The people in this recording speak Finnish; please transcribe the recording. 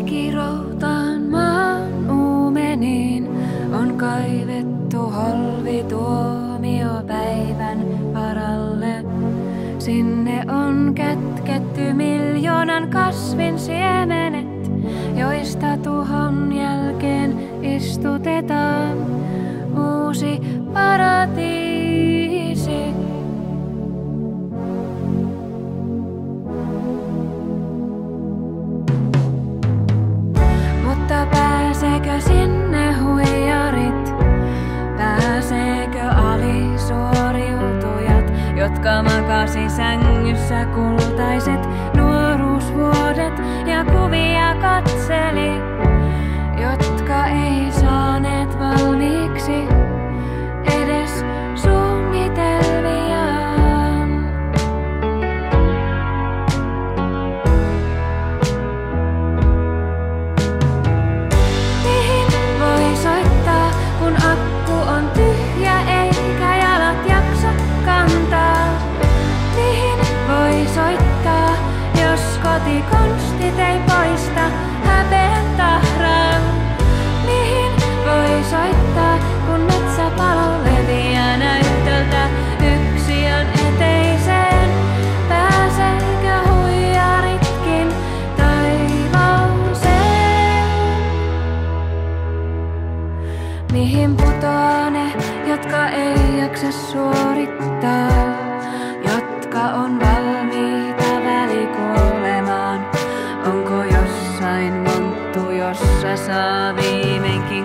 Ikiroutaan maan uumeniin on kaivettu holvi tuomiopäivän varalle. Sinne on kätketty miljoonan kasvin siemenet, joista tuhon jälkeen istutetaan uusi paratiisi. Mutta pääseekö sinne huijarit? Pääseekö alisuoriutujat, jotka makasi sängyssä kultaiset nuoruusvuodet ja kuvia katseli, jotka ei saaneet valmiiksi edes suunnitelmiaan? Mihin voi soittaa, kun akku on tyhjä eikä jalat jaksa kantaa? Mihin voi soittaa, jos kotikonstit ei poista häpeän tahraa? Mihin voi soittaa, kun metsäpalo leviää näyttöltä yksiön eteiseen? Pääseekö huijaritkin taivaaseen? Mihin putoaa ne, jotka ei jaksa suorittaa, jotka on valmiita välikuolemaan? Onko jossain monttu, jossa saa viimeinkin